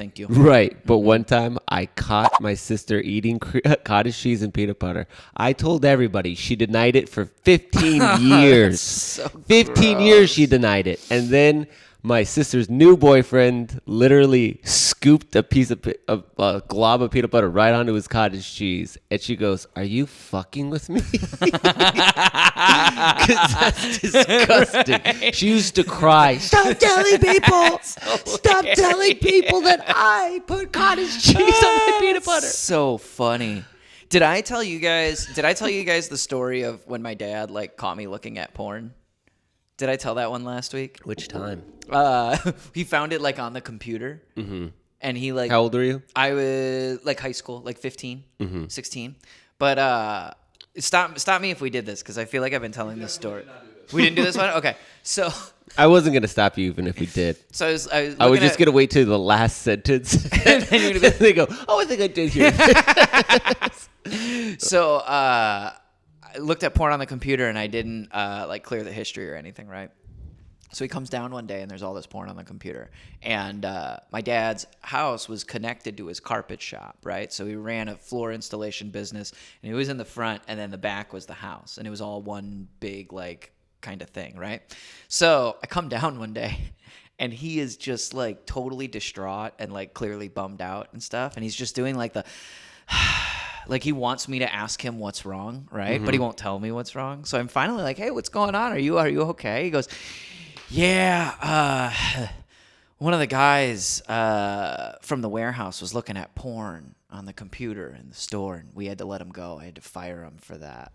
thank you. Right. But one time I caught my sister eating cottage cheese and peanut butter. I told everybody. She denied it for 15 years. So 15 years she denied it. And then my sister's new boyfriend literally scooped a piece of a glob of peanut butter right onto his cottage cheese. And she goes, "Are you fucking with me?" Because that's disgusting. Right. She used to cry, "Stop telling people! Stop telling people that I put cottage cheese on my peanut butter." So funny. Did I tell you guys the story of when my dad caught me looking at porn? Did I tell that one last week? Which time? He found it on the computer. Mm-hmm. And he How old were you? I was high school, 15, 16. But stop me if we did this, because I feel like I've been telling this story. We didn't do this one? Okay. So I wasn't gonna stop you even if we did. So I was just gonna wait till the last sentence. And then they go, "Oh, I think I did hear it." So I looked at porn on the computer, and I didn't clear the history or anything, right? So he comes down one day, and there's all this porn on the computer. And my dad's house was connected to his carpet shop, right? So he ran a floor installation business, and he was in the front, and then the back was the house. And it was all one big, kind of thing, right? So I come down one day, and he is just, totally distraught and, clearly bummed out and stuff. And he's just doing, the... he wants me to ask him what's wrong, right? Mm-hmm. But he won't tell me what's wrong. So I'm finally like, "Hey, what's going on? Are you okay?" He goes, "Yeah, one of the guys from the warehouse was looking at porn on the computer in the store, and we had to let him go. I had to fire him for that."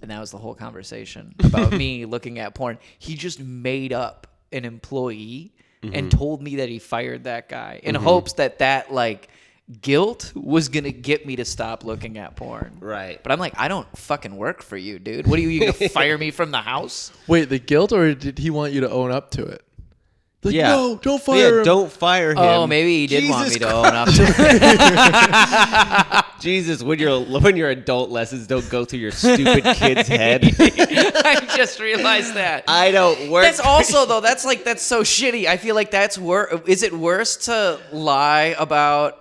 And that was the whole conversation about me looking at porn. He just made up an employee and told me that he fired that guy in hopes that guilt was going to get me to stop looking at porn. Right. But I'm like, I don't fucking work for you, dude. What are you going to fire me from the house? Wait, the guilt, or did he want you to own up to it? No, don't fire him. Yeah, don't fire him. Oh, maybe he did want me to own up to it. Jesus, when your adult lessons don't go through your stupid kid's head. I just realized that. I don't work. That's also, though, that's so shitty. I feel like that's is it worse to lie about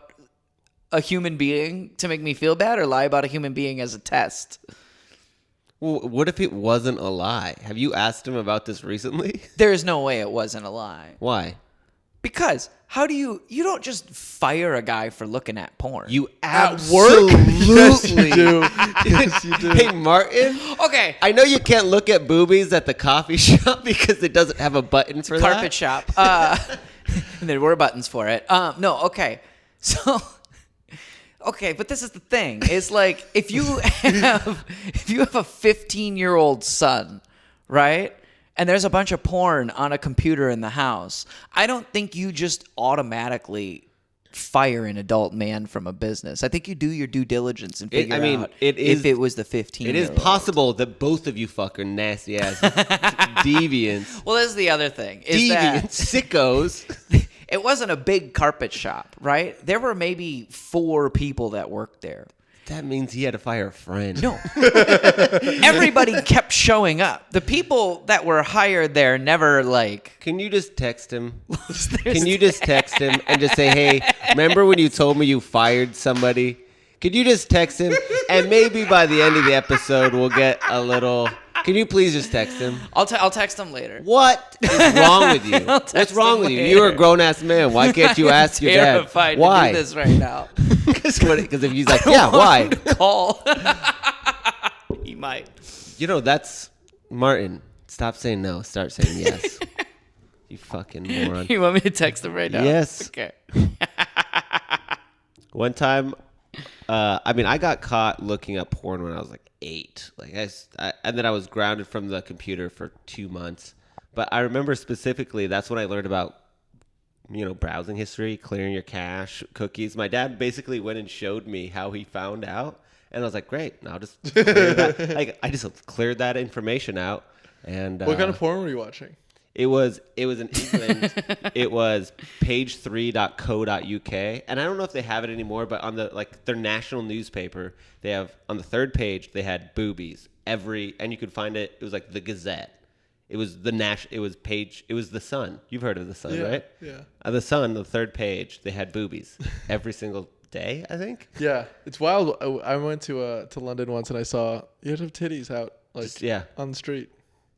a human being to make me feel bad, or lie about a human being as a test? Well, what if it wasn't a lie? Have you asked him about this recently? There's no way it wasn't a lie. Why? Because how do you don't just fire a guy for looking at porn. You absolutely Yes, you do. Yes, you do. Hey, Martin. Okay. I know you can't look at boobies at the coffee shop because it doesn't have a button for that. Carpet shop. There were buttons for it. No, okay. So... Okay, but this is the thing. It's if you have a 15-year-old son, right? And there's a bunch of porn on a computer in the house, I don't think you just automatically fire an adult man from a business. I think you do your due diligence and figure out if it was the 15-year-old. It is possible that both of you fucking nasty ass deviants. Well, this is the other thing. Sickos. It wasn't a big carpet shop, right? There were maybe 4 people that worked there. That means he had to fire a friend. No. Everybody kept showing up. The people that were hired there never Can you just text him? Can you just text him and just say, "Hey, remember when you told me you fired somebody?" Could you just text him? And maybe by the end of the episode, we'll get a little... Can you please just text him? I'll text him later. What is wrong with you? What's wrong with you? You're a grown-ass man. Why can't you ask your dad? Terrified Why? to do this right now. Because if he's like, "Yeah, why?" Call. He might. That's... Martin, stop saying no. Start saying yes. You fucking moron. You want me to text him right now? Yes. Okay. One time... I got caught looking up porn when I was 8. And then I was grounded from the computer for 2 months. But I remember specifically that's when I learned about, browsing history, clearing your cache, cookies. My dad basically went and showed me how he found out, and I was like, "Great, I'll just clear that." I just cleared that information out. And what kind of porn were you watching? It was in England. It was page3.co.uk. And I don't know if they have it anymore, but on their national newspaper, they have on the third page, they had boobies and you could find it. It was the Gazette. It was it was page. It was the Sun. You've heard of the Sun, Yeah, right? yeah. The Sun, the third page, they had boobies every single day, I think. Yeah, it's wild. I went to London once and I saw you have titties out on the street.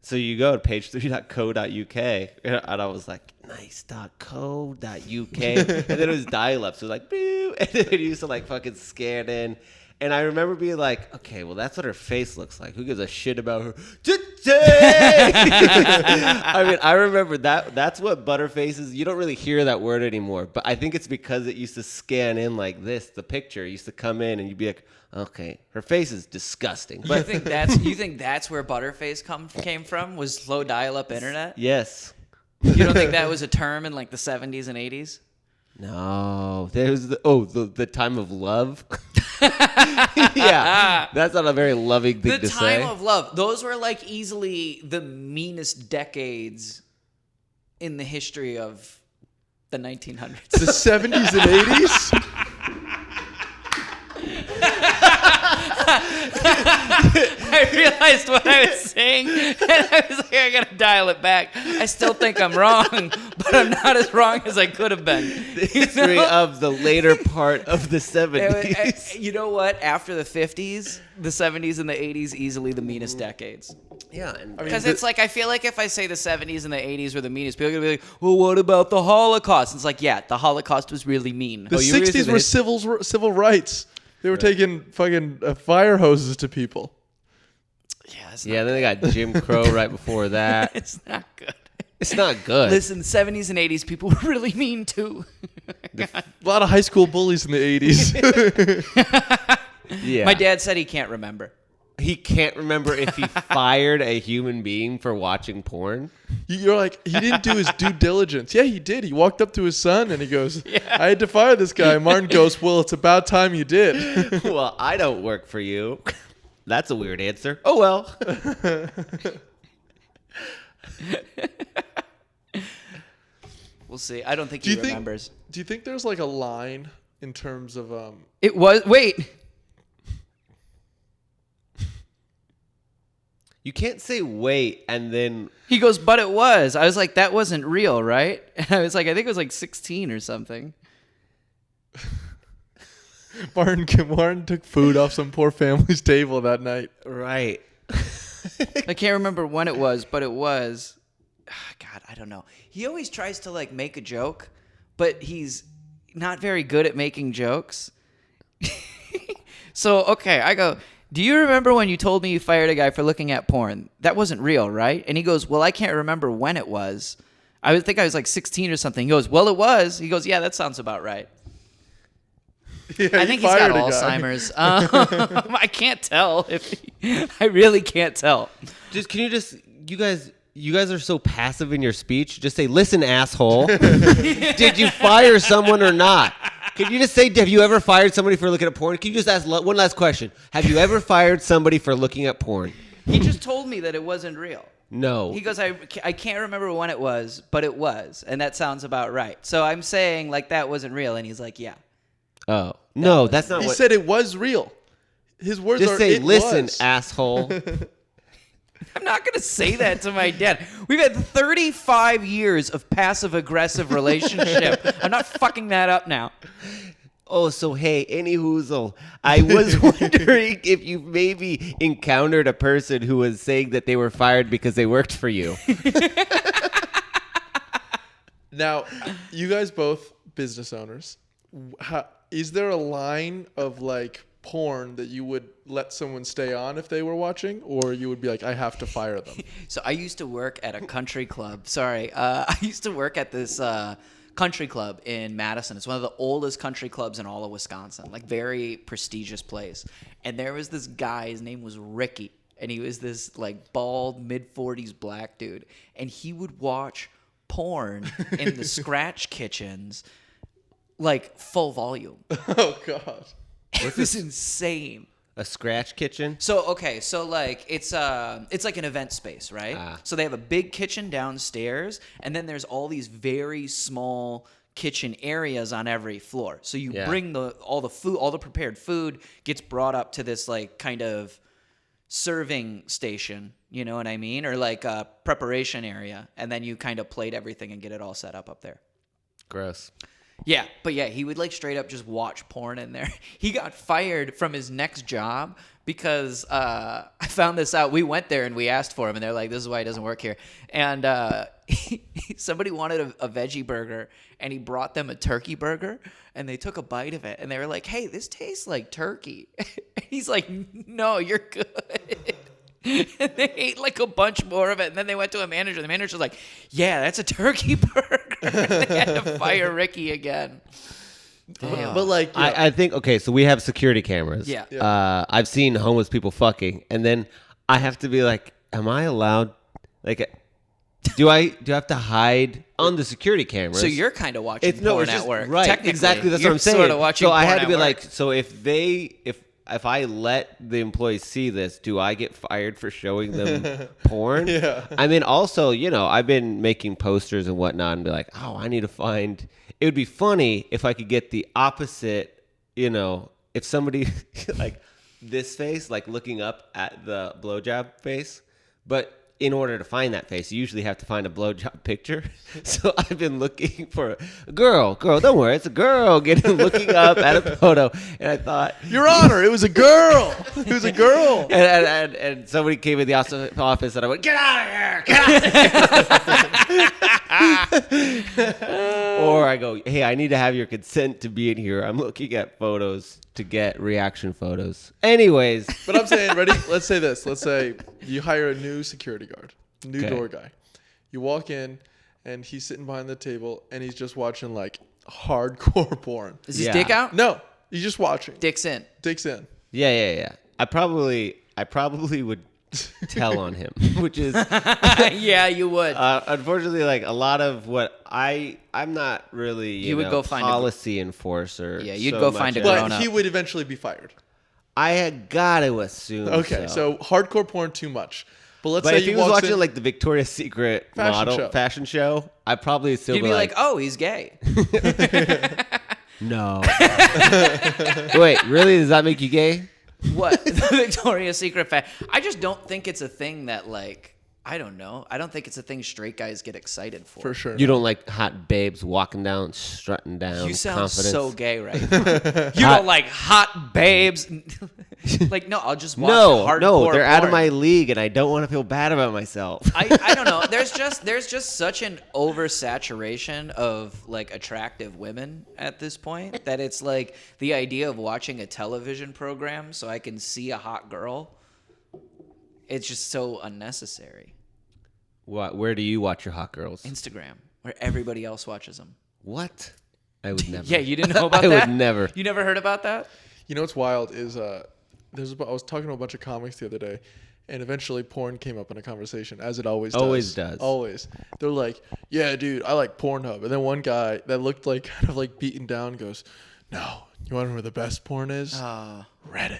So you go to page3.co.uk, and I was like, nice.co.uk. And then it was dial-up, so it was like, boo. And then it used to like fucking scan in. And I remember being like, okay, well, that's what her face looks like. Who gives a shit about her today? I mean, I remember that's what butterface is. You don't really hear that word anymore. But I think it's because it used to scan in like this. The picture used to come in, and you'd be like, okay, her face is disgusting. But you think that's where butterface came from? Was slow dial-up internet? Yes. You don't think that was a term in like the 70s and 80s? No, there's the time of love. Yeah, that's not a very loving thing to say. The time of love. Those were like easily the meanest decades in the history of the 1900s. The 70s and 80s? I realized what I was saying, and I was like, I gotta dial it back. I still think I'm wrong, but I'm not as wrong as I could have been. The history of the later part of the 70s. You know what? After the 50s, the 70s and the 80s, easily the meanest decades. Yeah, Because it's like, I feel like if I say the 70s and the 80s were the meanest, people are going to be like, well, what about the Holocaust? It's like, yeah, the Holocaust was really mean. The 60s were civil rights. They were taking fucking fire hoses to people. Yeah, then they got Jim Crow right before that. It's not good. It's not good. Listen, 70s and 80s, people were really mean too. A lot of high school bullies in the 80s. Yeah. My dad said he can't remember. He can't remember if he fired a human being for watching porn. You're like, he didn't do his due diligence. Yeah, he did. He walked up to his son and he goes, I had to fire this guy. Martin goes, well, it's about time you did. Well, I don't work for you. That's a weird answer. Oh, well. We'll see. I don't think he remembers. Do you think there's like a line in terms of... It was... Wait. You can't say wait and then... He goes, but it was. I was like, that wasn't real, right? And I was like, I think it was like 16 or something. Martin took food off some poor family's table that night. Right. I can't remember when it was, but it was. God, I don't know. He always tries to like make a joke, but he's not very good at making jokes. So, okay, I go... Do you remember when you told me you fired a guy for looking at porn? That wasn't real, right? And he goes, well, I can't remember when it was. I would think I was like 16 or something. He goes, well, it was. He goes, yeah, that sounds about right. Yeah, I think he's got Alzheimer's. I can't tell. I really can't tell. You guys are so passive in your speech. Just say, listen, asshole. Did you fire someone or not? Can you just say, have you ever fired somebody for looking at porn? Can you just ask one last question? Have you ever fired somebody for looking at porn? He just told me that it wasn't real. No. He goes, I can't remember when it was, but it was. And that sounds about right. So I'm saying, like, that wasn't real. And he's like, yeah. Oh. No, that's not he what... said it was real. His words just are, say, it listen, was. asshole. I'm not going to say that to my dad. We've had 35 years of passive-aggressive relationship. I'm not fucking that up now. Oh, so hey, any hoozle, I was wondering if you maybe encountered a person who was saying that they were fired because they worked for you. Now, you guys both business owners. Is there a line of like porn that you would let someone stay on if they were watching, or you would be like, I have to fire them? So I used to work at a country club. I used to work at this country club in Madison. It's one of the oldest country clubs in all of Wisconsin, like very prestigious place. And there was this guy, his name was Ricky, and he was this like bald mid-40s black dude. And he would watch porn in the scratch kitchens, like full volume. Oh, God. It was insane. A scratch kitchen? So like it's like an event space, right? So they have a big kitchen downstairs, and then there's all these very small kitchen areas on every floor. So you bring all the food, all the prepared food gets brought up to this like kind of serving station You know what I mean? Or like a preparation area. And then you kind of plate everything and get it all set up there. Gross. Yeah, but yeah, he would like straight up just watch porn in there. He got fired from his next job because I found this out. We went there and we asked for him, and they're like, "This is why he doesn't work here." And somebody wanted a veggie burger, and he brought them a turkey burger, and they took a bite of it, and they were like, "Hey, this tastes like turkey." And he's like, "No, you're good." And they ate like a bunch more of it, and then they went to a manager. The manager was like, "Yeah, that's a turkey burger." And they had to fire Ricky again. Damn. But like, yeah. I think okay, so we have security cameras. Yeah. I've seen homeless people fucking, and then I have to be like, am I allowed? Like, do I have to hide on the security cameras? So you're kind of watching porn at work, right? Technically, Exactly, that's you're what I'm saying. Sort of watching so I porn had to at be work. like, so if I let the employees see this, do I get fired for showing them porn? Yeah. I mean, also, I've been making posters and whatnot and be like, oh, I need to find. It would be funny if I could get the opposite, if somebody like this face, like looking up at the blowjob face. But in order to find that face, you usually have to find a blowjob picture. So I've been looking for a girl, don't worry, it's a girl looking up at a photo. And I thought, Your Honor, it was a girl. It was a girl. and somebody came in the office and I went, get out of here, or I go, hey, I need to have your consent to be in here. I'm looking at photos to get reaction photos. Anyways. But I'm saying, ready? Let's say this. Let's say you hire a new security guard, new door guy. You walk in, and he's sitting behind the table, and he's just watching, like, hardcore porn. Is his dick out? No, he's just watching. Dick's in. Dick's in. Yeah. I probably would tell on him, which is Yeah, you would. unfortunately like a lot of what I'm not really you would know, go find policy enforcer. Yeah, you'd so go much find a as- grown But up. he would eventually be fired. I had got to assume. Okay, so hardcore porn too much. But let's But say if he you was walks watching in, like the Victoria's Secret fashion show, I probably still You'd be like, oh, he's gay. no. Wait, really? Does that make you gay? What? The Victoria's Secret I just don't think it's a thing that, like, I don't know. I don't think it's a thing straight guys get excited for. sure. You don't like hot babes walking down, strutting down. You sound confidence. so gay right now. You don't like hot babes. Like, no, I'll just watch hardcore No, they're out of porn. my league, and I don't want to feel bad about myself. I don't know. There's just such an oversaturation of like attractive women at this point that it's like the idea of watching a television program so I can see a hot girl. It's just so unnecessary. What? Where do you watch your hot girls? Instagram, where everybody else watches them. What? I would never. Yeah, you didn't know about I that? would never. You never heard about that? You know what's wild is I was talking to a bunch of comics the other day, and eventually porn came up in a conversation, as it always does. Always does. Always. They're like, yeah, dude, I like Pornhub. And then one guy that looked like kind of like beaten down goes, no, you want to know where the best porn is? Reddit.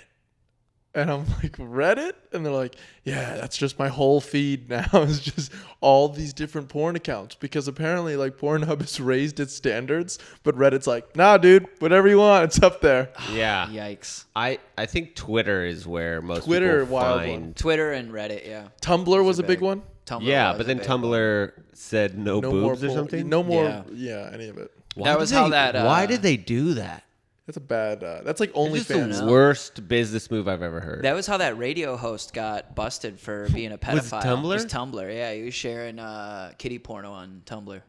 And I'm like, Reddit? And they're like, yeah, that's just my whole feed now. It's just all these different porn accounts. Because apparently, like, Pornhub has raised its standards, but Reddit's like, nah, dude, whatever you want, it's up there. Yeah. Yikes. I think Twitter is where most Twitter, people wild find. one. Twitter and Reddit, yeah. Tumblr was a big big. one. Tumblr Yeah, was but a then big Tumblr said no boobs or porn- something. No more, Yeah. any of it. That was how that, Why did they do that? That's a bad, that's like It's just OnlyFans. the worst business move I've ever heard. That was how that radio host got busted for being a pedophile. Tumblr? It was Tumblr, yeah. He was sharing kitty porno on Tumblr.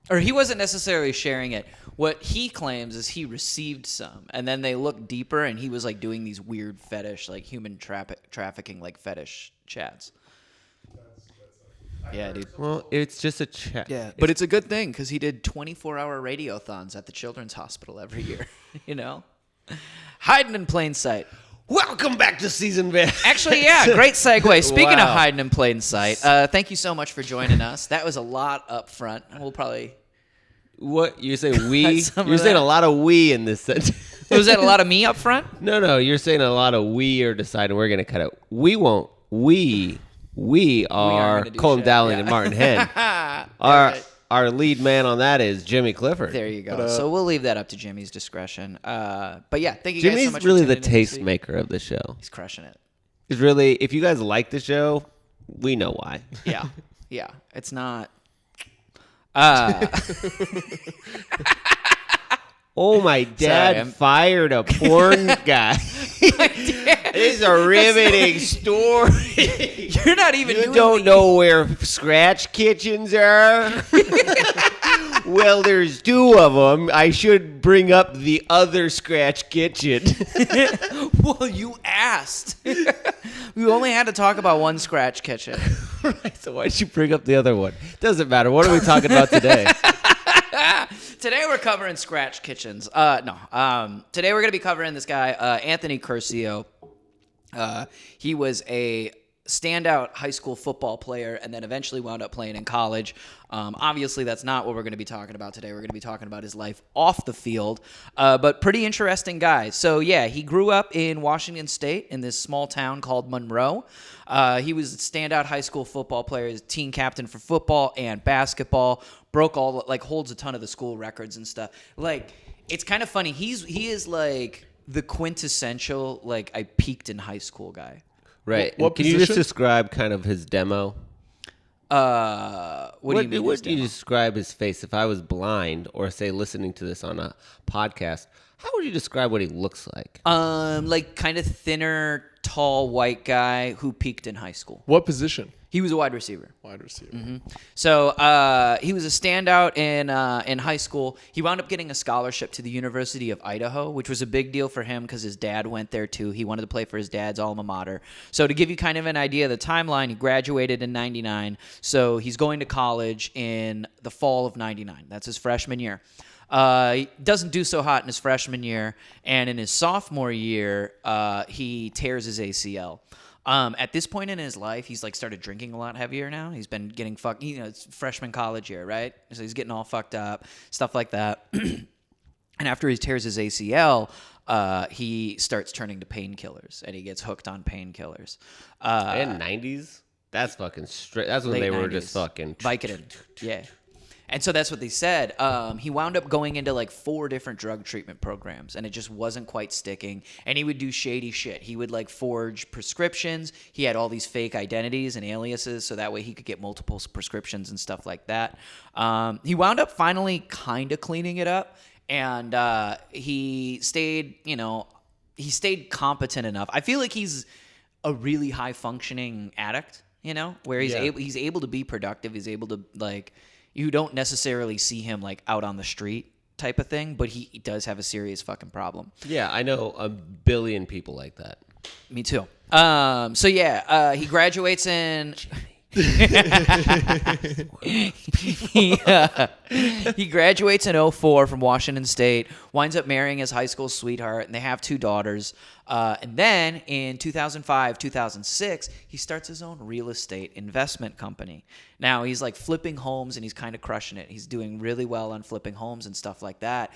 Or he wasn't necessarily sharing it. What he claims is he received some, and then they looked deeper, and he was like doing these weird fetish, like human trafficking, like fetish chats. Yeah, dude. Well, it's just a chat. Yeah, but it's a good thing because he did 24-hour radiothons at the Children's Hospital every year. You know, hiding in plain sight. Welcome back to season bit. Actually, yeah, great segue. Speaking of Wow. hiding in plain sight, thank you so much for joining us. That was a lot up front. We'll probably... What you say? We? Some You're of saying that. a lot of we in this sentence. Was that a lot of me up front? No. You're saying a lot of we are deciding we're gonna cut it. We won't. We are gonna do Colton shit, Dowling yeah. and Martin Henn. Our lead man on that is Jimmy Clifford. There you go. So we'll leave that up to Jimmy's discretion. But yeah, thank you guys so Jimmy's much really for the tuning in this taste week. maker of the show. He's crushing it. It's really, if you guys like the show, We know why. Yeah. Yeah. It's not. Oh, my dad I'm- fired a porn guy. It's a riveting story. You're not even You doing don't the- know where scratch kitchens are? Well, there's 2 of them. I should bring up the other scratch kitchen. Well, you asked. We only had to talk about one scratch kitchen. Right, so why'd you bring up the other one? Doesn't matter. What are we talking about today? Today we're covering scratch kitchens. Today we're going to be covering this guy, Anthony Curcio. He was a standout high school football player and then eventually wound up playing in college. Obviously, that's not what we're going to be talking about today. We're going to be talking about his life off the field, but pretty interesting guy. So, yeah, he grew up in Washington State in this small town called Monroe. He was a standout high school football player, he's a team captain for football and basketball, holds a ton of the school records and stuff. Like, it's kind of funny. He is like the quintessential, like, I peaked in high school guy. Right. What Can you just position? describe kind of his demo? What do you mean? Would you describe his face if I was blind or, say, listening to this on a podcast? How would you describe what he looks like? Like kind of thinner, tall, white guy who peaked in high school. What position? He was a wide receiver. Wide receiver. So he was a standout in high school. He wound up getting a scholarship to the University of Idaho, which was a big deal for him because his dad went there too. He wanted to play for his dad's alma mater. So to give you kind of an idea of the timeline, he graduated in 99. So he's going to college in the fall of 99. That's his freshman year. He doesn't do so hot in his freshman year. And in his sophomore year, he tears his ACL. At this point in his life, he's like started drinking a lot heavier now. He's been getting fucked, it's freshman college year, right? So he's getting all fucked up, stuff like that. And after he tears his ACL, he starts turning to painkillers and he gets hooked on painkillers. In 90s? That's fucking straight. That's when Late they were 90s. just fucking. Vicodin. Yeah. And so that's what they said. He wound up going into like 4 different drug treatment programs, and it just wasn't quite sticking. And he would do shady shit. He would like forge prescriptions. He had all these fake identities and aliases, so that way he could get multiple prescriptions and stuff like that. He wound up finally kind of cleaning it up, and he stayed competent enough. I feel like he's a really high functioning addict, where he's able to be productive. He's able to like. You don't necessarily see him like out on the street type of thing, but he does have a serious fucking problem. Yeah, I know a billion people like that. Me too. He graduates in. He graduates in 04 from Washington State, winds up marrying his high school sweetheart, and they have 2 daughters. And then in 2005, 2006, he starts his own real estate investment company. Now he's like flipping homes and he's kind of crushing it. He's doing really well on flipping homes and stuff like that.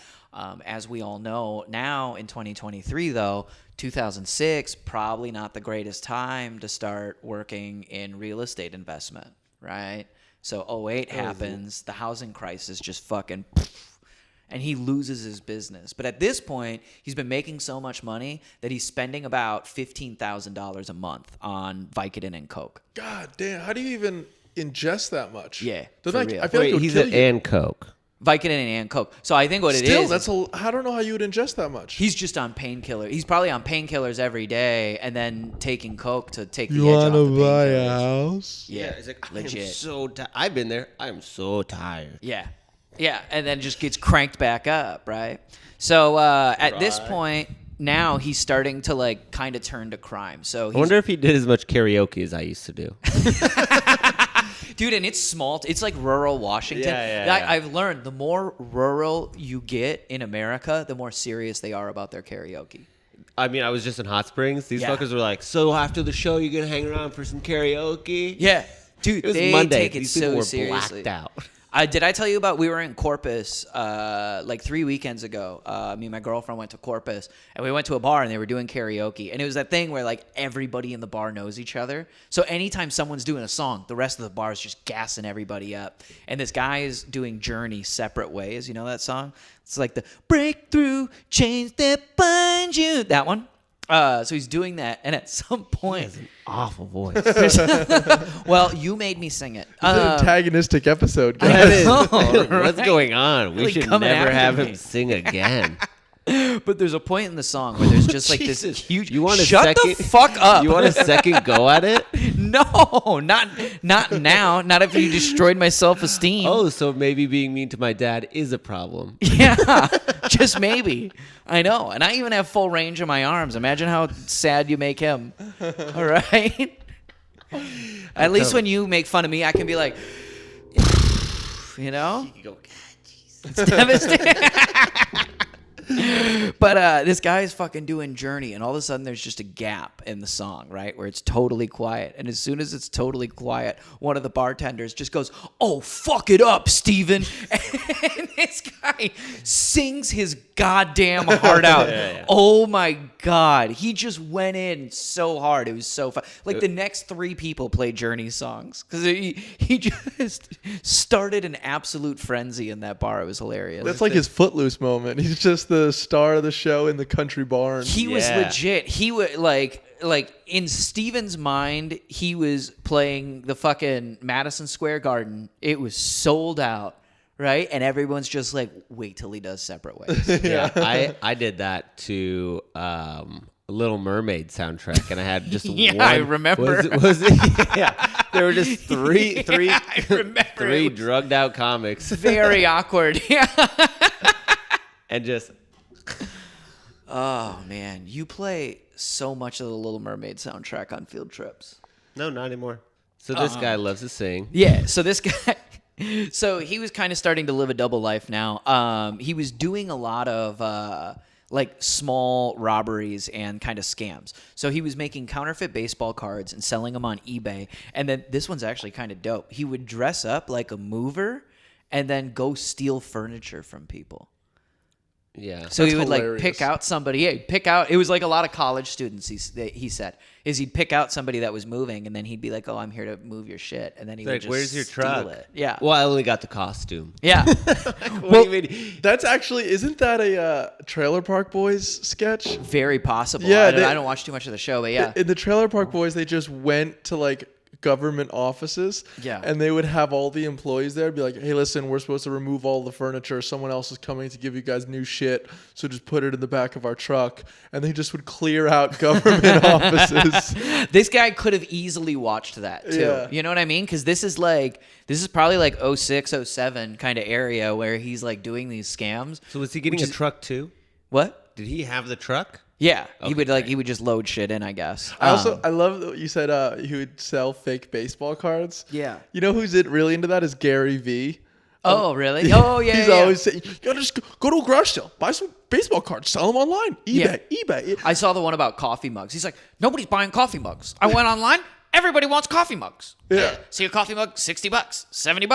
As we all know now in 2023, though, 2006, probably not the greatest time to start working in real estate investment, right? So 08 happens, the housing crisis just fucking, and he loses his business. But at this point, he's been making so much money that he's spending about $15,000 a month on Vicodin and Coke. God damn! How do you even ingest that much? Yeah, Doesn't for real. I feel like it would he's kill an you. and Coke. Vicodin and Coke. So I think what it Still, is, that's I don't know how you would ingest that much. he's just on painkillers. He's probably on painkillers every day and then taking Coke to take the edge off the painkillers. house? Yeah, It's like, legit. I've been there. I'm so tired. Yeah. Yeah, and then just gets cranked back up, right? So at this point, now he's starting to like kind of turn to crime. So I wonder if he did as much karaoke as I used to do. dude, and it's small. It's like rural Washington. Yeah. I've learned the more rural you get in America, the more serious they are about their karaoke. I mean, I was just in Hot Springs. These Yeah. fuckers were like, so after the show, you're going to hang around for some karaoke? Yeah, dude, It was they Monday. take it These so people were seriously. blacked out. Did I tell you about we were in Corpus like 3 weekends ago? Me and my girlfriend went to Corpus, and we went to a bar, and they were doing karaoke. And it was that thing where like everybody in the bar knows each other. So anytime someone's doing a song, the rest of the bar is just gassing everybody up. And this guy is doing Journey Separate Ways. You know that song? It's like the breakthrough, change that binds you. That one. So he's doing that, and at some He point, has an awful voice. well, you made me sing it. It's an antagonistic episode, I guys. know, What's right? going on? We Really should coming never after have me. him sing again. But there's a point in the song where there's just like this Jesus. huge. You want a Shut second? the fuck up. You want a second go at it? No, not now. Not if you destroyed my self-esteem. Oh, so maybe being mean to my dad is a problem. Yeah, just maybe. I know. And I even have full range of my arms. Imagine how sad you make him. All right? At least when you make fun of me, I can be like, you know? You go, It's devastating. But this guy is fucking doing Journey, and all of a sudden there's just a gap in the song, right, where it's totally quiet. And as soon as it's totally quiet, one of the bartenders just goes, "Oh, fuck it up, Steven." And this guy sings his goddamn heart out. Yeah. Oh my God. He just went in so hard. It was so fun. Like the next 3 people played Journey songs because he just started an absolute frenzy in that bar. It was hilarious. That's like his Footloose moment. He's just the star of the show in the country barn. He was Yeah. legit. He was like in Steven's mind, he was playing the fucking Madison Square Garden. It was sold out, right? And everyone's just like, wait till he does Separate Ways. yeah, I did that to Little Mermaid soundtrack, and I had just Yeah, one. I remember. Was it? Yeah, there were just three I remember. three It was drugged out comics, very awkward. Yeah. and just Oh man, you play so much of the Little Mermaid soundtrack on field trips. no, not anymore. So this guy loves to sing. Yeah, so this guy, so he was kind of starting to live a double life now. He was doing a lot of like small robberies and kind of scams. So he was making counterfeit baseball cards and selling them on eBay. And then this one's actually kind of dope. He would dress up like a mover and then go steal furniture from people. Yeah. So he would hilarious. like pick out somebody. Yeah, he'd pick out. It was like a lot of college students. He said is he'd pick out somebody that was moving, and then he'd be like, "Oh, I'm here to move your shit," and then he would Like, just where's your steal truck? it. Yeah, Well, I only got the costume. yeah. What do you mean? That's actually, isn't that a Trailer Park Boys sketch? Very possible. Yeah, I don't watch too much of the show, but yeah. In the Trailer Park Boys, they just went to like government offices. Yeah. And they would have all the employees there be like, "Hey, listen, we're supposed to remove all the furniture. Someone else is coming to give you guys new shit. So just put it in the back of our truck." And they just would clear out government offices. This guy could have easily watched that too. Yeah. You know what I mean? Because this is probably like 06, 07 kind of area where he's like doing these scams. So was he getting a truck too? What? Did he have the truck? Yeah, he Okay, would great. he would just load shit in, I guess. I love that you said he would sell fake baseball cards. Yeah. You know who's really into that is Gary V. Oh, really? Oh, yeah. He's yeah, always saying, "You just go to a garage sale, buy some baseball cards, sell them online, eBay." I saw the one about coffee mugs. He's like, nobody's buying coffee mugs. I went online. Everybody wants coffee mugs. Yeah. See a coffee mug, $60, $70,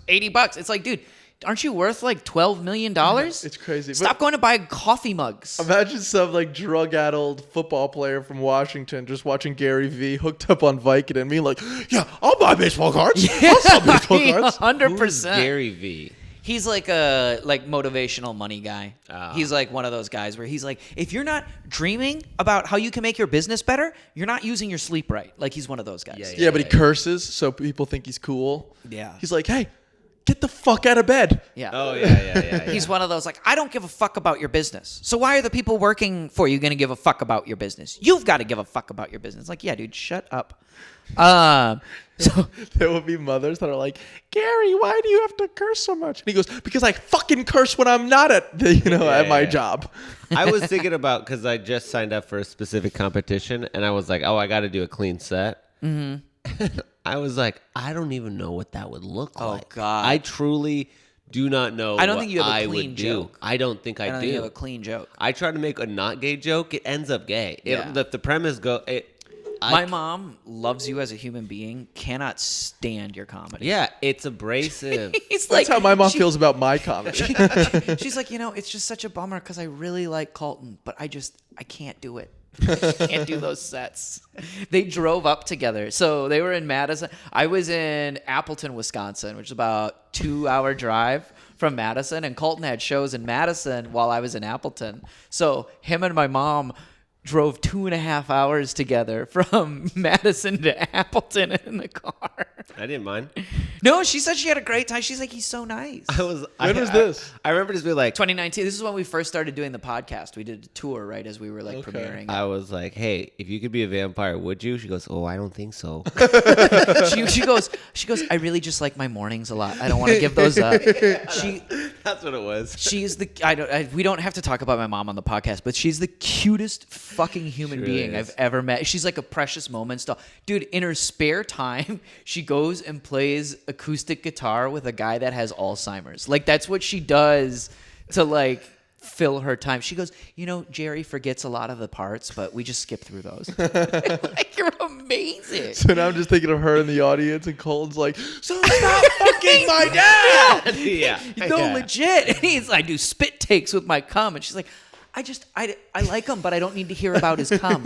$80. It's like, dude, aren't you worth like $12 million? It's crazy. Stop going to buy coffee mugs. Imagine some like drug-addled football player from Washington just watching Gary V hooked up on Vicodin and being like, "Yeah, I'll buy baseball cards. I'll sell baseball cards." 100%. Gary V. He's like a motivational money guy. Oh. He's like one of those guys where he's like, if you're not dreaming about how you can make your business better, you're not using your sleep right. Like he's one of those guys. Yeah, but he curses so people think he's cool. Yeah. He's like, "Hey, get the fuck out of bed." Yeah. Oh yeah. He's one of those like, I don't give a fuck about your business. So why are the people working for you going to give a fuck about your business? You've got to give a fuck about your business. Like, yeah, dude, shut up. So There will be mothers that are like, "Gary, why do you have to curse so much?" And he goes, "Because I fucking curse when I'm not at at my job." I was thinking about, because I just signed up for a specific competition, and I was like, "Oh, I got to do a clean set." Mm-hmm. I was like, I don't even know what that would look like. God. I truly do not know. I don't what think you have a I clean would do. joke. I don't think I, I don't do. think you have a clean joke. I try to make a not gay joke. It ends up gay. Yeah. The premise go. My mom loves you as a human being, cannot stand your comedy. Yeah, it's abrasive. He's That's like, how my mom feels about my comedy. She's like, it's just such a bummer because I really like Colton, but I can't do it. I can't do those sets. They drove up together. So they were in Madison. I was in Appleton, Wisconsin, which is about 2-hour drive from Madison. And Colton had shows in Madison while I was in Appleton. So him and my mom drove 2.5 hours together from Madison to Appleton in the car. I didn't mind. No, she said she had a great time. She's like, he's so nice. When was this? I remember just being like, 2019. This is when we first started doing the podcast. We did a tour right as we were like Okay. premiering. I was like, hey, if you could be a vampire, would you? She goes, oh, I don't think so. she goes, I really just like my mornings a lot. I don't want to give those up. That's what it was. She's we don't have to talk about my mom on the podcast, but she's the cutest fucking human She being really I've is. ever met. She's like a precious moments doll. Dude, in her spare time, she goes and plays acoustic guitar with a guy that has Alzheimer's. Like, that's what she does to like fill her time. She goes, Jerry forgets a lot of the parts, but we just skip through those. Like, you're amazing. So now I'm just thinking of her in the audience, and Colton's like, "So stop fucking my dad." Yeah. No, Yeah. legit. And he's like, I do spit takes with my cum. And she's like, I like him, but I don't need to hear about his cum,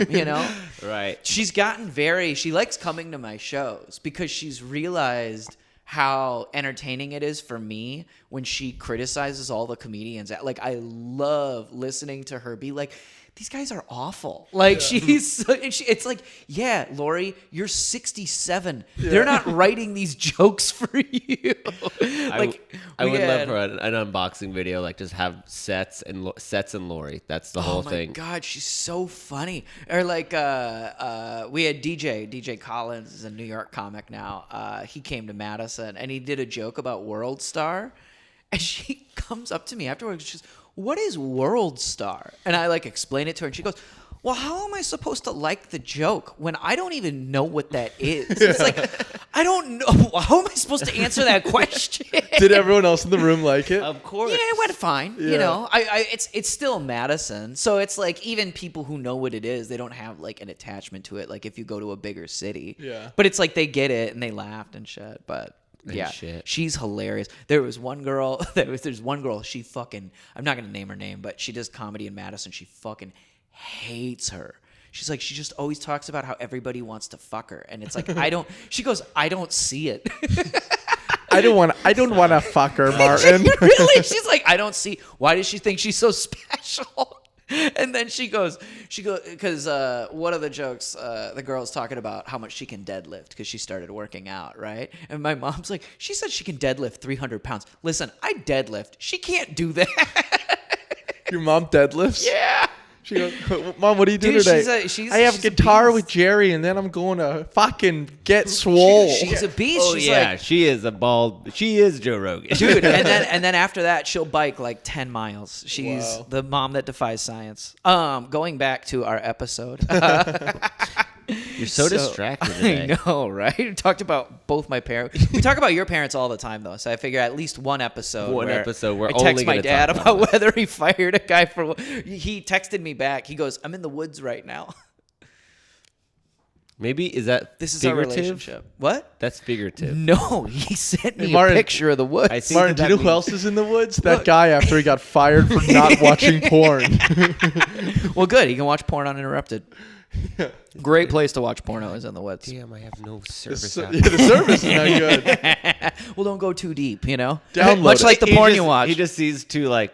Right. She's gotten she likes coming to my shows because she's realized how entertaining it is for me when she criticizes all the comedians. Like, I love listening to her be like, these guys are awful. Like, it's like, yeah, Lori, you're 67. Yeah. They're not writing these jokes for you. I would love for an unboxing video, like just have sets and Lori. That's the whole thing. Oh my God, she's so funny. Or like, we had DJ Collins is a New York comic now. He came to Madison and he did a joke about World Star, and she comes up to me afterwards. She's, what is World Star? And I like explain it to her, and she goes, well, how am I supposed to like the joke when I don't even know what that is? It's like, I don't know. How am I supposed to answer that question? Did everyone else in the room like it? Of course. Yeah, it went fine. Yeah. It's still Madison, so it's like even people who know what it is, they don't have like an attachment to it. Like if you go to a bigger city, Yeah. But it's like they get it and they laughed and shit. But yeah, shit. She's hilarious. There's one girl. She fucking. I'm not gonna name her name, but she does comedy in Madison. She fucking hates her. She's like, she just always talks about how everybody wants to fuck her, and it's like she goes, I don't see it. I don't want to fuck her, Martin. Really? She's like, I don't see. Why does she think she's so special? And then she goes, because one of the jokes, the girl's talking about how much she can deadlift because she started working out, right? And my mom's like, she said she can deadlift 300 pounds. Listen, I deadlift. She can't do that. Your mom deadlifts? Yeah. She goes, Mom, what are you doing Dude, today? I have she's a guitar beast. with Jerry, and then I'm going to fucking get swole. She's a beast. Oh She's yeah, like, she is a bald. She is Joe Rogan, dude. And then after that, she'll bike like 10 miles. She's Wow. the mom that defies science. Going back to our episode. You're so distracted today. I know, right? We talked about both my parents. We talk about your parents all the time, though. So I figure at least one episode. We're I only text my gonna dad talk about whether he fired a guy for. He texted me back. He goes, "I'm in the woods right now." Maybe is that This is our figurative? relationship. What? That's figurative. No, he sent me Martin, a picture of the woods. I think Martin, do you know who means- else is in the woods? That guy after he got fired for not watching porn. Well, good. He can watch porn uninterrupted. Great place to watch porno is in the woods. Damn, I have no service. Yeah, the service is not good. Well, don't go too deep, Download Much it. like the He porn just- you watch. He just sees two like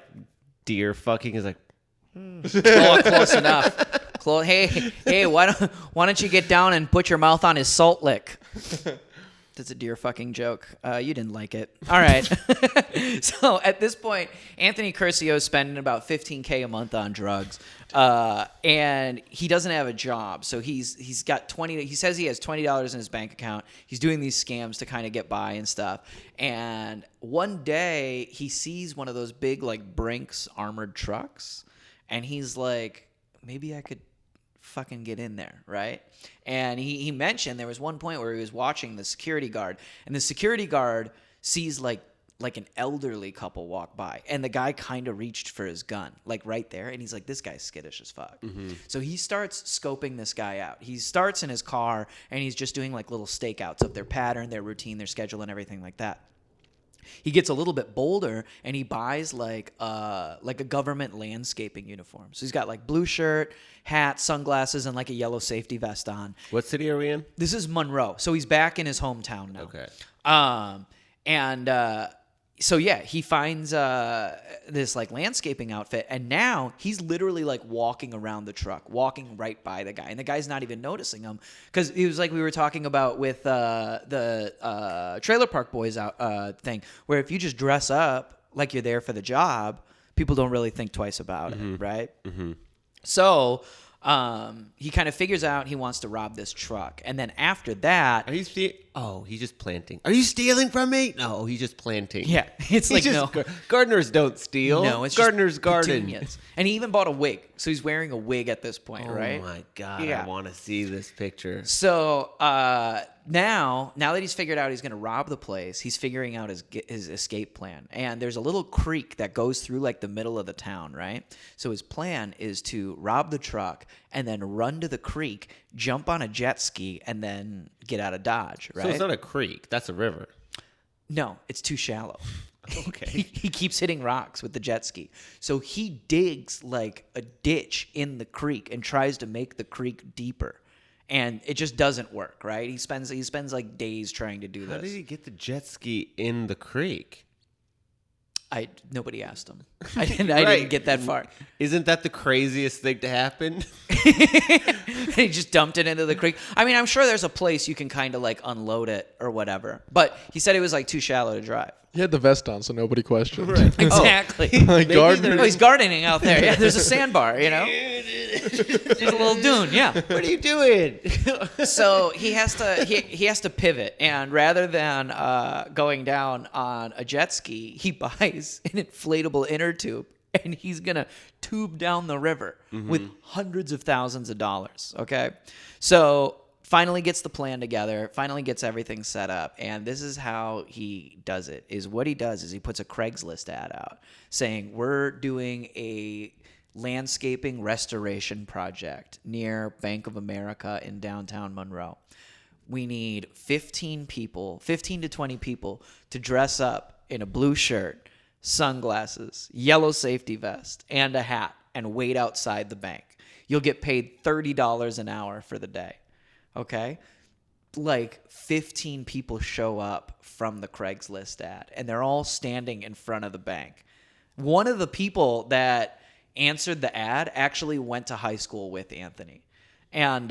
deer fucking. He's like, Oh, close enough. Hey, why don't you get down and put your mouth on his salt lick? That's a deer fucking joke. You didn't like it. All right. So at this point, Anthony Curcio is spending about $15K a month on drugs, and he doesn't have a job. So he's got $20. He says he has $20 in his bank account. He's doing these scams to kind of get by and stuff. And one day he sees one of those big like Brinks armored trucks, and he's like, maybe I could fucking get in there, right? And he mentioned there was one point where he was watching the security guard, and the security guard sees like an elderly couple walk by, and the guy kind of reached for his gun like right there, and he's like, this guy's skittish as fuck. So he starts scoping this guy out. He starts in his car, and he's just doing like little stakeouts of their pattern, their routine, their schedule, and everything like that. He gets a little bit bolder, and he buys like a government landscaping uniform. So he's got like blue shirt, hat, sunglasses, and like a yellow safety vest on. what city are we in? This is Monroe, so he's back in his hometown now. Okay. So yeah, he finds this like landscaping outfit, and now he's literally like walking around the truck, walking right by the guy, and the guy's not even noticing him because he was like we were talking about with the Trailer Park Boys out thing, where if you just dress up like you're there for the job, people don't really think twice about it, right? Mm-hmm. So he kind of figures out he wants to rob this truck, and then after that, he's just planting. Are you stealing from me? No, he's just planting. yeah, it's like no. Gardeners don't steal. No, it's gardeners just garden. petunias. And he even bought a wig, so he's wearing a wig at this point, right? Oh my god, Yeah. I want to see this picture. So now that he's figured out he's going to rob the place, he's figuring out his escape plan. And there's a little creek that goes through like the middle of the town, right? So his plan is to rob the truck and then run to the creek, jump on a jet ski, and then get out of Dodge, right? So it's not a creek, that's a river. No, it's too shallow. Okay. He keeps hitting rocks with the jet ski. So he digs like a ditch in the creek and tries to make the creek deeper. And it just doesn't work, right? He spends like days trying to do this. How did he get the jet ski in the creek? Nobody asked him. I didn't get that far. Isn't that the craziest thing to happen? He just dumped it into the creek. I mean, I'm sure there's a place you can kind of like unload it or whatever. But he said it was like too shallow to drive. He had the vest on, so nobody questioned. Right. Exactly. Like gardener. Oh, he's gardening out there. Yeah, there's a sandbar, you know? There's a little dune, yeah. What are you doing? So he has to pivot, and rather than going down on a jet ski, he buys an inflatable inner tube, and he's gonna tube down the river with hundreds of thousands of dollars. Okay, so finally gets the plan together, finally gets everything set up, and this is how he does it. What he does is he puts a Craigslist ad out saying we're doing a landscaping restoration project near Bank of America in downtown Monroe. We need 15 to 20 people to dress up in a blue shirt, sunglasses, yellow safety vest, and a hat and wait outside the bank. You'll get paid $30 an hour for the day. Okay? Like 15 people show up from the Craigslist ad, and they're all standing in front of the bank. One of the people that answered the ad actually went to high school with Anthony. And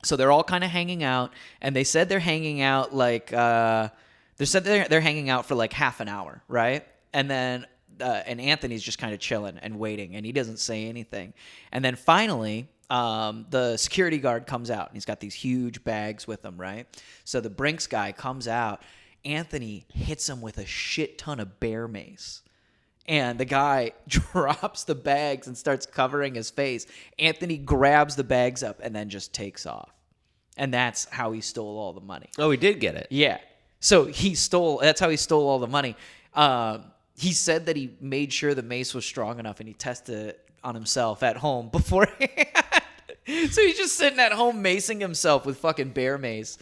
so they're all kind of hanging out, and they said they're hanging out like they're hanging out for like half an hour, right? And then and Anthony's just kind of chilling and waiting, and he doesn't say anything. And then finally the security guard comes out, and he's got these huge bags with him, right? So the Brinks guy comes out. Anthony hits him with a shit ton of bear mace. And the guy drops the bags and starts covering his face. Anthony grabs the bags up and then just takes off. And that's how he stole all the money. Oh, he did get it. Yeah. So that's how he stole all the money. He said that he made sure the mace was strong enough, and he tested it on himself at home beforehand. So he's just sitting at home macing himself with fucking bear mace.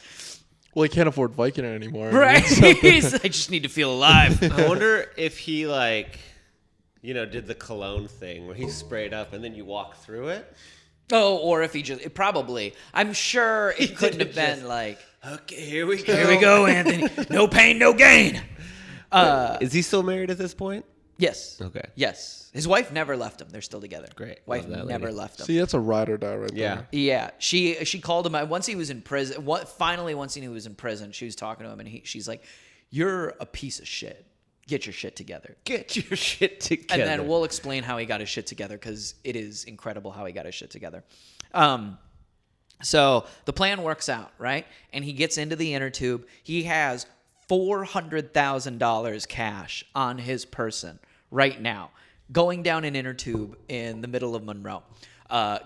Well, he can't afford Vicodin anymore. Right. He's, I just need to feel alive. I wonder if he did the cologne thing where he sprayed up and then you walk through it. Oh, or if he probably. I'm sure it couldn't have been like, okay, here we go. Here we go, Anthony. No pain, no gain. Is he still married at this point? Yes. Okay. Yes. His wife never left him. They're still together. Great. Wife Love that never lady. left him. See, that's a ride or die right Yeah. there. Yeah. She called him once he was in prison. Finally, once he was in prison, she was talking to him, and she's like, "You're a piece of shit. Get your shit together." Get your shit together. And then we'll explain how he got his shit together, because it is incredible how he got his shit together. So the plan works out, right? And he gets into the inner tube. He has $400,000 cash on his person right now, going down an inner tube in the middle of Monroe.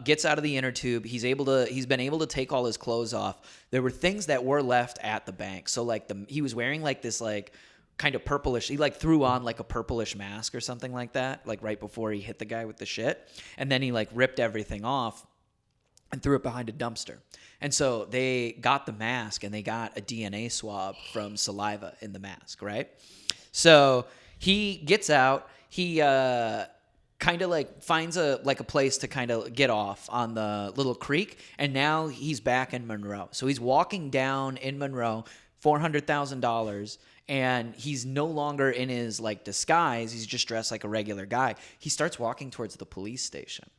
Gets out of the inner tube. He's been able to take all his clothes off. There were things that were left at the bank. So like he was wearing like this like kind of purplish. He like threw on like a purplish mask or something like that, like right before he hit the guy with the shit. And then he like ripped everything off and threw it behind a dumpster. And so they got the mask, and they got a DNA swab from saliva in the mask, right? So he gets out. He kind of like finds a place to kind of get off on the little creek, and now he's back in Monroe. So he's walking down in Monroe, $400,000 and he's no longer in his like disguise. He's just dressed like a regular guy. He starts walking towards the police station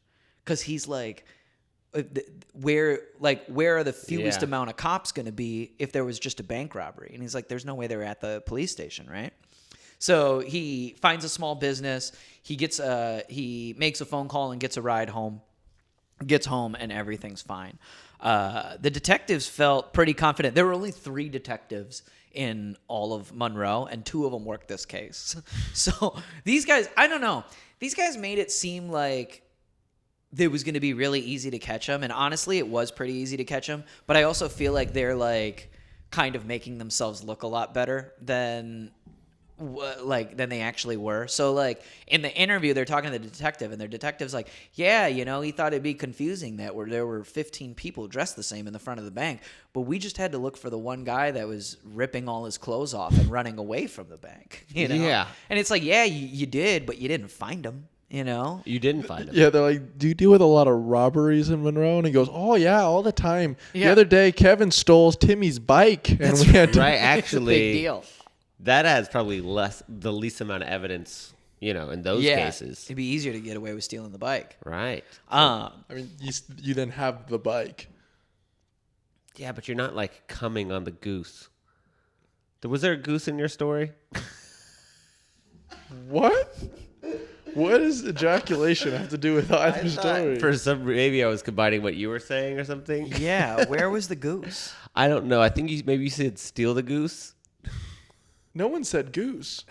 because he's like, where are the fewest amount of cops going to be if there was just a bank robbery? And he's like, there's no way they were at the police station, right? So he finds a small business. He makes a phone call and gets a ride home. Gets home and everything's fine. The detectives felt pretty confident. There were only 3 detectives in all of Monroe, and 2 of them worked this case. So these guys, I don't know. These guys made it seem like it was going to be really easy to catch him, and honestly, it was pretty easy to catch him. But I also feel like they're like kind of making themselves look a lot better than they actually were. So like in the interview, they're talking to the detective, and their detective's like, yeah, you know, he thought it'd be confusing that there were 15 people dressed the same in the front of the bank, but we just had to look for the one guy that was ripping all his clothes off and running away from the bank, you know? Yeah. And it's like, yeah, you did, but you didn't find him, you know? You didn't find him. Yeah, they're like, do you deal with a lot of robberies in Monroe? And he goes, oh, yeah, all the time. Yeah. The other day, Kevin stole Timmy's bike. And we had to... Right, actually. Big deal. That has probably the least amount of evidence, you know, in those cases. It'd be easier to get away with stealing the bike. Right. I mean, you then have the bike. Yeah, but you're not like coming on the goose. Was there a goose in your story? What? What does ejaculation have to do with either story? Maybe I was combining what you were saying or something. Yeah, where was the goose? I don't know. I think maybe you said steal the goose. No one said goose.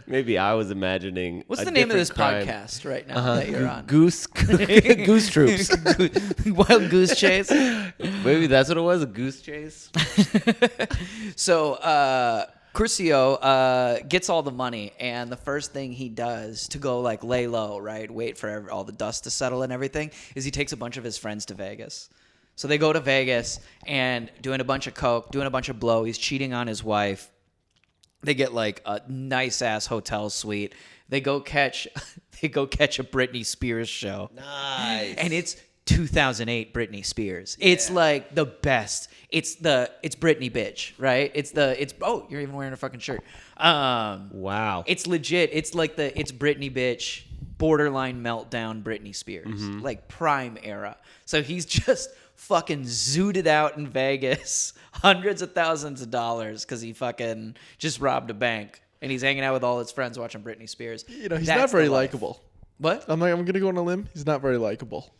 Maybe I was imagining. What's a the name of this different crime. podcast right now that you're on? Goose Troops. Wild Goose Chase. Maybe that's what it was, a goose chase. So Curcio gets all the money, and the first thing he does to go like lay low, right, wait for all the dust to settle and everything, is he takes a bunch of his friends to Vegas. So they go to Vegas and doing a bunch of coke, doing a bunch of blow. He's cheating on his wife. They get like a nice ass hotel suite. They go catch a Britney Spears show. Nice. And it's 2008 Britney Spears. Yeah. It's like the best. It's Britney bitch, right? You're even wearing a fucking shirt. Wow. It's legit. It's like it's Britney bitch, borderline meltdown Britney Spears. Like prime era. So he's just fucking zooted out in Vegas, hundreds of thousands of dollars because he fucking just robbed a bank, and he's hanging out with all his friends watching Britney Spears. You know, he's not very likable. What? I'm going to go on a limb. He's not very likable.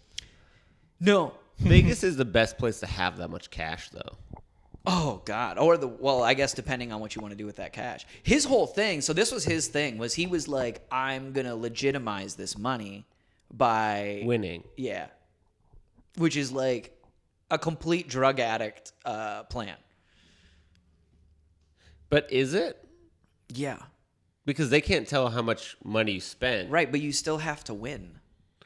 No. Vegas is the best place to have that much cash, though. Oh God. I guess depending on what you want to do with that cash. His whole thing. So this was his thing. Was he was like, I'm gonna legitimize this money by winning. Yeah. Which is like a complete drug addict plan. But is it? Yeah. Because they can't tell how much money you spent. Right, but you still have to win.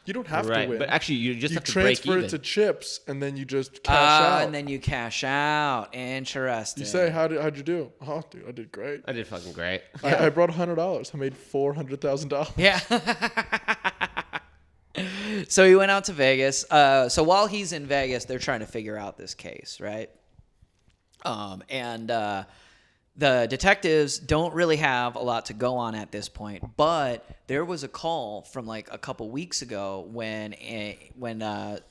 You don't have to win. But actually, you just have to break even. You transfer it to chips, and then you just cash out. And then you cash out. Interesting. You say, how'd you do? Oh, dude, I did great. I did fucking great. I brought $100. I made $400,000. Yeah. So he went out to Vegas. So while he's in Vegas, they're trying to figure out this case, right? And the detectives don't really have a lot to go on at this point, but there was a call from like a couple weeks ago when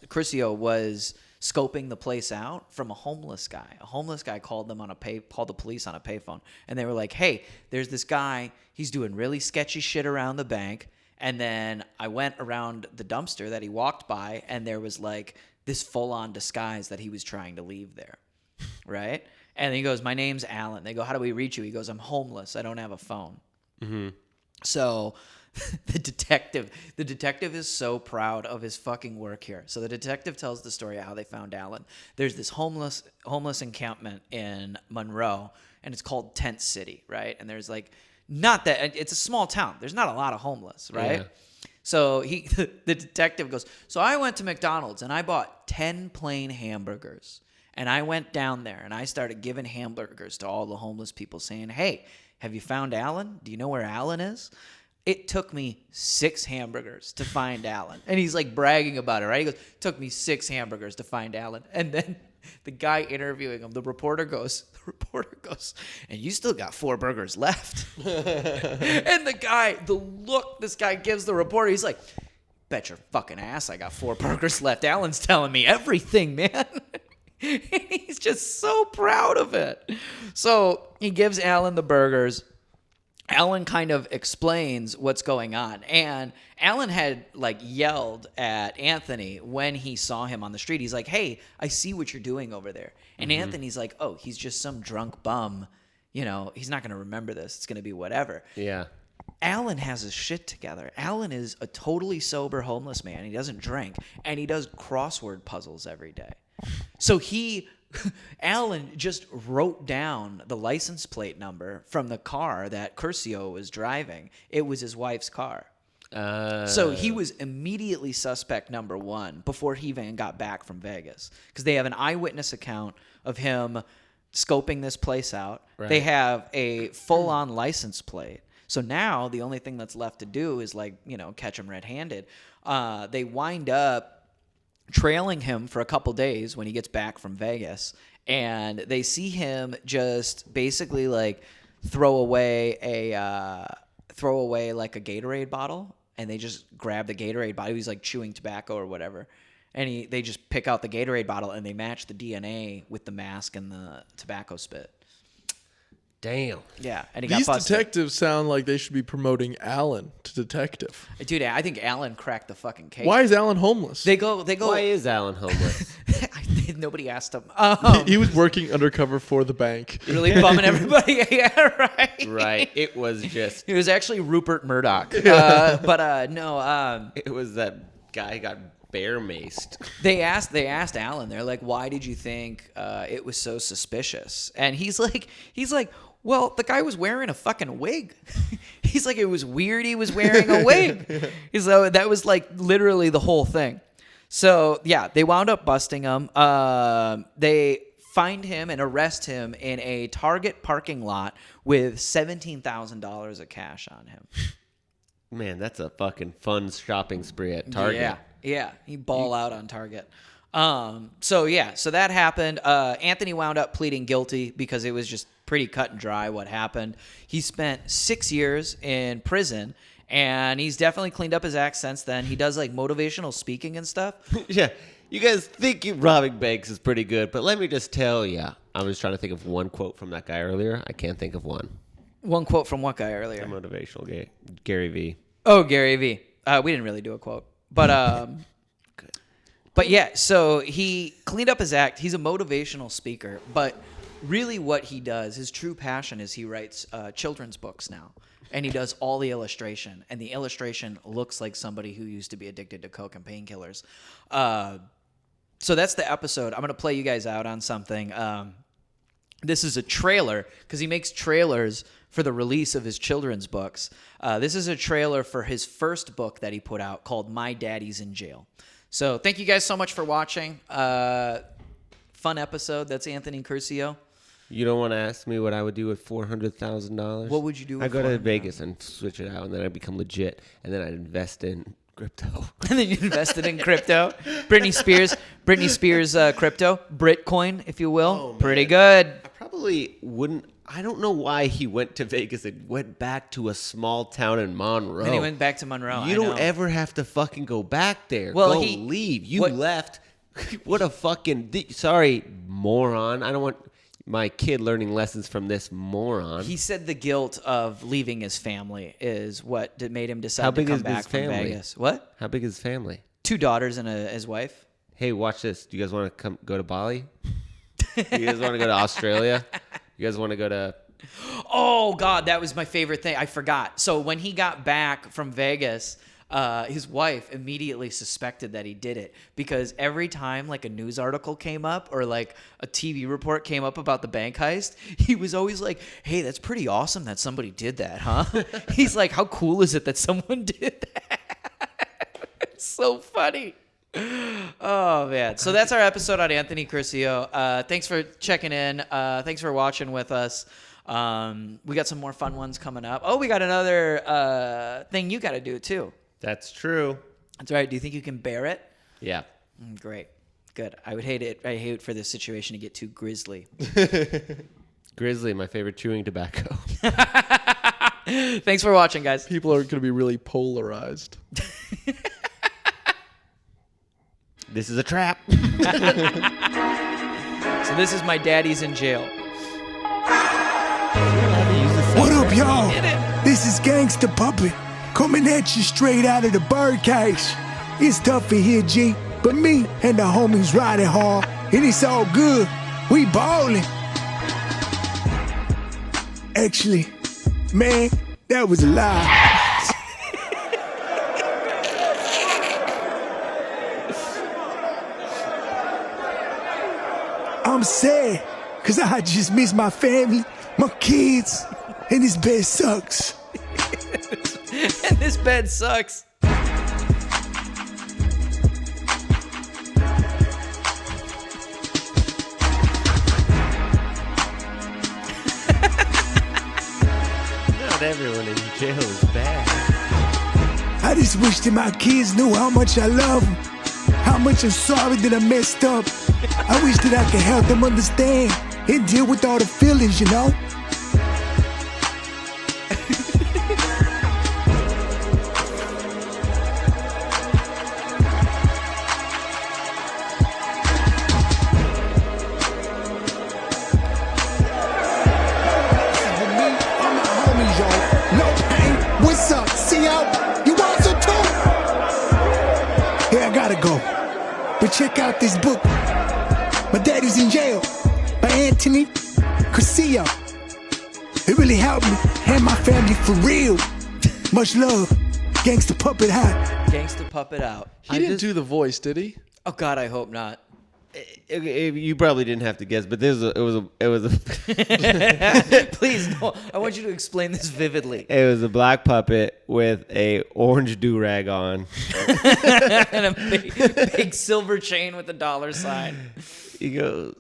Curcio was scoping the place out from a homeless guy. A homeless guy called the police on a payphone, and they were like, "Hey, there's this guy. He's doing really sketchy shit around the bank." And then I went around the dumpster that he walked by, and there was like this full-on disguise that he was trying to leave there, right? And he goes, "My name's Alan." They go, "How do we reach you?" He goes, "I'm homeless. I don't have a phone." Mm-hmm. So the detective is so proud of his fucking work here. So the detective tells the story of how they found Alan. There's this homeless encampment in Monroe, and it's called Tent City, right? And there's like it's a small town. There's not a lot of homeless, right? Yeah. So the detective goes, "So I went to McDonald's and I bought 10 plain hamburgers. And I went down there and I started giving hamburgers to all the homeless people saying, 'Hey, have you found Alan? Do you know where Alan is?' It took me 6 hamburgers to find Alan." And he's like bragging about it, right? He goes, "It took me 6 hamburgers to find Alan." And then the guy interviewing him, the reporter goes, and you still got 4 burgers left. And the look this guy gives the reporter, he's like, bet your fucking ass I got 4 burgers left. Alan's telling me everything, man. And he's just so proud of it. So he gives Alan the burgers. Alan kind of explains what's going on. And Alan had like yelled at Anthony when he saw him on the street. He's like, hey, I see what you're doing over there. And Anthony's like, oh, he's just some drunk bum. You know, he's not going to remember this. It's going to be whatever. Yeah. Alan has his shit together. Alan is a totally sober homeless man. He doesn't drink. And he does crossword puzzles every day. So Alan just wrote down the license plate number from the car that Curcio was driving. It was his wife's car. So he was immediately suspect number 1 before he even got back from Vegas. Because they have an eyewitness account of him scoping this place out. Right. They have a full-on license plate. So now the only thing that's left to do is catch him red-handed. They wind up trailing him for a couple days when he gets back from Vegas, and they see him just basically like throw away like a Gatorade bottle, and they just grab the Gatorade bottle. He's like chewing tobacco or whatever, and they just pick out the Gatorade bottle and they match the DNA with the mask and the tobacco spit. Damn. Yeah, and These detectives sound like they should be promoting Alan to detective. Dude, I think Alan cracked the fucking case. Why is Alan homeless? They go. Why is Alan homeless? Nobody asked him. He was working undercover for the bank. Really bumming everybody. Yeah, right. Right. It was just. It was actually Rupert Murdoch. No. It was that guy got bear maced. They asked Alan. They're like, "Why did you think it was so suspicious?" And he's like, well, the guy was wearing a fucking wig. He's like, it was weird he was wearing a wig. So that was like literally the whole thing. So yeah, they wound up busting him. They find him and arrest him in a Target parking lot with $17,000 of cash on him. Man, that's a fucking fun shopping spree at Target. Yeah. He ball out on Target. So that happened. Anthony wound up pleading guilty because it was just pretty cut and dry what happened. He spent 6 years in prison, and he's definitely cleaned up his act since then. He does like motivational speaking and stuff. Yeah. You guys think robbing banks is pretty good, but let me just tell you, I was trying to think of one quote from that guy earlier. I can't think of one. One quote from what guy earlier? A motivational Gary V. Oh, Gary V. We didn't really do a quote, but good. But yeah, so he cleaned up his act. He's a motivational speaker, but really what he does, his true passion is he writes children's books now. And he does all the illustration. And the illustration looks like somebody who used to be addicted to coke and painkillers. So that's the episode. I'm going to play you guys out on something. This is a trailer because he makes trailers for the release of his children's books. This is a trailer for his first book that he put out called My Daddy's in Jail. So thank you guys so much for watching. Fun episode. That's Anthony Curcio. You don't want to ask me what I would do with $400,000? What would you do with I go to Vegas and switch it out, and then I become legit, and then I'd invest in crypto. And then you invested in crypto. Britney Spears crypto. Britcoin, if you will. Oh, pretty good. I probably wouldn't. I don't know why he went to Vegas and went back to a small town in Monroe. And he went back to Monroe. You don't ever have to fucking go back there. Well, leave. You left. What a fucking... Sorry, moron. I don't want my kid learning lessons from this moron. He said the guilt of leaving his family is what made him decide to come back from Vegas. What? How big is his family? 2 daughters and his wife. Hey, watch this. Do you guys want to go to Bali? You guys want to go to Australia? You guys want to go to... Oh, God, that was my favorite thing. I forgot. So when he got back from Vegas... his wife immediately suspected that he did it because every time like a news article came up or like a TV report came up about the bank heist, he was always like, hey, that's pretty awesome that somebody did that, huh? He's like, how cool is it that someone did that? It's so funny. Oh, man. So that's our episode on Anthony Curcio. Thanks for checking in. Thanks for watching with us. We got some more fun ones coming up. Oh, we got another thing you got to do too. That's true. That's right. Do you think you can bear it? Yeah. Great. Good. I would hate it. I hate for this situation to get too grisly. Grizzly, my favorite chewing tobacco. Thanks for watching, guys. People are going to be really polarized. This is a trap. So this is my daddy's in jail. What up, y'all? This is Gangsta Puppet coming at you straight out of the birdcage. It's tough in here, G, but me and the homies riding hard, and it's all good. We ballin'. Actually, man, that was a lie. I'm sad, cause I just miss my family, my kids, and this bed sucks. And this bed sucks. Not everyone in jail is bad. I just wish that my kids knew how much I love them, how much I'm sorry that I messed up. I wish that I could help them understand and deal with all the feelings, you know? What's up? See y'all? You want some too? Yeah, I gotta go. But check out this book. My Daddy's in Jail by Anthony Curcio. It really helped me and my family for real. Much love. Gangsta Puppet Hot. Gangsta Puppet out. He didn't do the voice, did he? Oh God, I hope not. You probably didn't have to guess, but it was a Please, no. I want you to explain this vividly. it was a black puppet with a orange do-rag on. And a big silver chain with a dollar sign. He goes,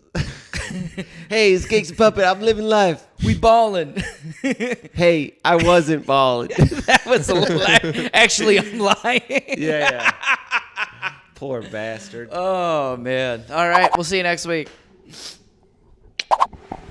"Hey, it's Gangsta Puppet. I'm living life. We ballin'. Hey, I wasn't balling." That was a lie. Actually, I'm lying. Yeah. Poor bastard. Oh man. All right. We'll see you next week.